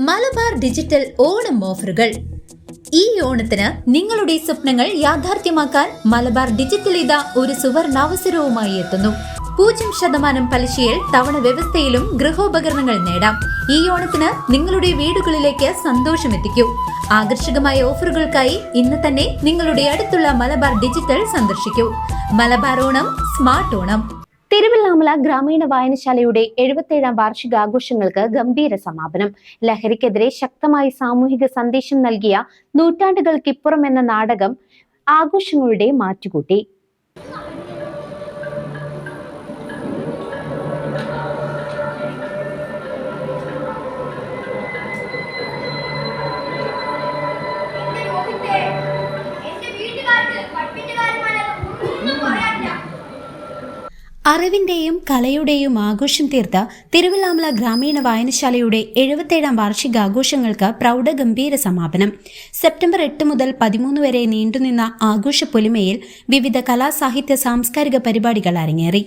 Malabar digital Onam ഓഫറുകൾ. ഈ ഓണത്തിന് നിങ്ങളുടെ സ്വപ്നങ്ങൾ യാഥാർത്ഥ്യമാക്കാൻ മലബാർ ഡിജിറ്റൽ ഇതാ ഒരു സുവർണാവസരവുമായി എത്തുന്നു. 0% പലിശയിൽ തവണ വ്യവസ്ഥയിലും ഗൃഹോപകരണങ്ങൾ നേടാം. ഈ ഓണത്തിന് നിങ്ങളുടെ വീടുകളിലേക്ക് സന്തോഷമെത്തിക്കൂ. ആകർഷകമായ ഓഫറുകൾക്കായി ഇന്ന് തന്നെ നിങ്ങളുടെ അടുത്തുള്ള മലബാർ ഡിജിറ്റൽ സന്ദർശിക്കൂ. മലബാർ ഓണം, സ്മാർട്ട് ഓണം. തിരുവല്ലാമല ഗ്രാമീണ വായനശാലയുടെ 77ാം വാർഷികാഘോഷങ്ങൾക്ക് ഗംഭീര സമാപനം. ലഹരിക്കെതിരെ ശക്തമായി സാമൂഹിക സന്ദേശം നൽകിയ നൂറ്റാണ്ടുകൾക്കിപ്പുറം എന്ന നാടകം ആഘോഷങ്ങളുടെ മാറ്റുകൂട്ടി. അറിവിന്റെയും കലയുടെയും ആഘോഷം തീർത്ത തിരുവല്ലാമല ഗ്രാമീണ വായനശാലയുടെ 77ാം വാർഷികാഘോഷങ്ങൾക്ക് പ്രൗഢഗംഭീര സമാപനം. സെപ്റ്റംബർ 8 മുതൽ 13 വരെ നീണ്ടുനിന്ന ആഘോഷ പൊലിമയിൽ വിവിധ കലാസാഹിത്യ സാംസ്കാരിക പരിപാടികൾ അരങ്ങേറി.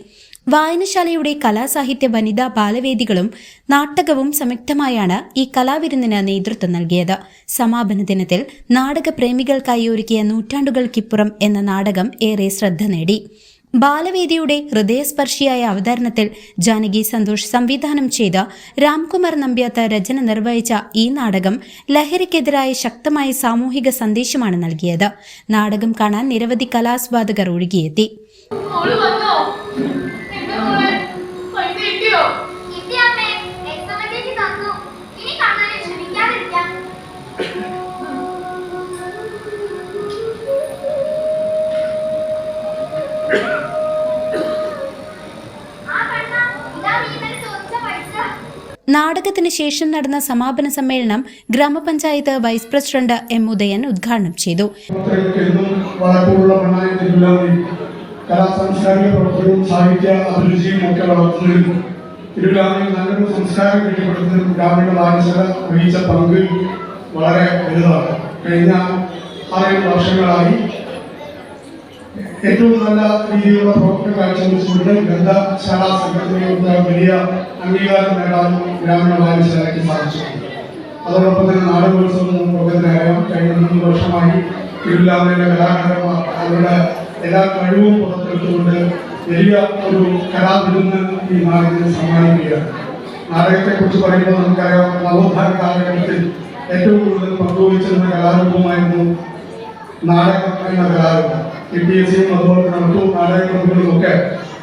വായനശാലയുടെ കലാസാഹിത്യ വനിതാ ബാലവേദികളും നാടകവും സംയുക്തമായാണ് ഈ കലാവിരുന്നിന് നേതൃത്വം നൽകിയത്. സമാപന ദിനത്തിൽ നാടകപ്രേമികൾക്കായി ഒരുക്കിയ നൂറ്റാണ്ടുകൾക്കിപ്പുറം എന്ന നാടകം ഏറെ ശ്രദ്ധ നേടി. ബാലവേദിയുടെ ഹൃദയസ്പർശിയായ അവതരണത്തിൽ ജാനകി സന്തോഷ് സംവിധാനം ചെയ്ത രാംകുമാർ നമ്പ്യാത്ത രചന നിർവഹിച്ച ഈ നാടകം ലഹരിക്കെതിരായ ശക്തമായ സാമൂഹിക സന്ദേശമാണ് നൽകിയത്. നാടകം കാണാൻ നിരവധി കലാസ്വാദകർ ഒഴുകിയെത്തി. നാടകത്തിന് ശേഷം നടന്ന സമാപന സമ്മേളനം ഗ്രാമപഞ്ചായത്ത് വൈസ് പ്രസിഡന്റ് എം ഉദയൻ ഉദ്ഘാടനം ചെയ്തു. കലാസാംസ്കാരിക പ്രവർത്തനവും സാഹിത്യ അഭിരുചിയും ഒക്കെ വളർത്തുന്നതിനും തിരുവല്ലാമലയിൽ നല്ലൊരു സംസ്കാരം കെട്ടിപ്പടുക്കുന്നതിനും ഗ്രാമീണ വായനശാല വഹിച്ച പങ്ക് വളരെ വലുതാണ്. കഴിഞ്ഞ 6 വർഷങ്ങളായി ഏറ്റവും നല്ല രീതിയിലുള്ള പ്രവർത്തനം കാഴ്ചവെച്ചുകൊണ്ട് ഗ്രന്ഥശാല സംഘടനയുടെ വലിയ അംഗീകാരം നേടാനും ഗ്രാമീണ വായനശാലയ്ക്ക് സാധിച്ചിട്ടുണ്ട്. അതോടൊപ്പം തന്നെ നാടകോത്സവം പ്രവർത്തനമായും കഴിഞ്ഞ 3 വർഷമായി തിരുവല്ലാമലയിലെ കലാകാരന്മാർ അവരുടെ എല്ലാ കഴിവും പുറത്തെടുത്തുകൊണ്ട് വലിയ ഒരു കലാവിരുന്ന് ഈ നാടകത്തിന് സമ്മാനിക്കുകയാണ്. നാടകത്തെക്കുറിച്ച് പറയുമ്പോൾ നമുക്കറിയാം, നവോത്ഥാന കാലഘട്ടത്തിൽ ഏറ്റവും കൂടുതൽ പങ്കുവഹിച്ചിരുന്ന കലാരൂപമായിരുന്നു നാടകം എന്ന കലാരൂപം. KPSCയും അതുപോലെ തന്നെ മറ്റു നാടകക്ലബുകളും ഒക്കെ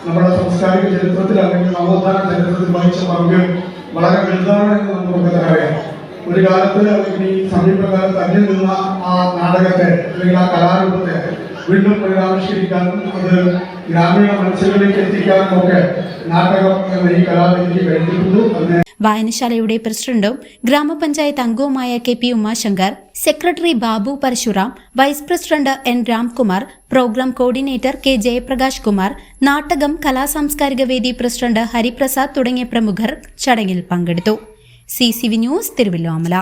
നമ്മുടെ സാംസ്കാരിക ചരിത്രത്തിൽ അല്ലെങ്കിൽ നവോത്ഥാന ചരിത്രത്തിൽ വഹിച്ച പങ്ക് വളരെ വലുതാണ് എന്ന് നമുക്ക് അറിയാം. ഒരു കാലത്ത് അല്ലെങ്കിൽ ഈ സമീപകാലത്ത് അന്യം നിന്ന ആ നാടകത്തെ അല്ലെങ്കിൽ ആ കലാരൂപത്തെ വീണ്ടും പുനരാവിഷ്കരിക്കാനും അത് ഗ്രാമീണ മനസ്സുകളിലേക്ക് എത്തിക്കാനും ഒക്കെ നാടകം എന്ന ഈ കലാവേദിക്ക് കഴിഞ്ഞിട്ടുണ്ട്. വായനശാലയുടെ പ്രസിഡന്റും ഗ്രാമപഞ്ചായത്ത് അംഗവുമായ KP Umashankar, secretary Babu Parasuram, vice president N Ramkumar, programme coordinator K Jayaprakash Kumar, നാടകം കലാസാംസ്കാരിക വേദി പ്രസിഡന്റ് ഹരിപ്രസാദ് തുടങ്ങിയ പ്രമുഖർ ചടങ്ങിൽ പങ്കെടുത്തു. CCV news, Thiruvallamala.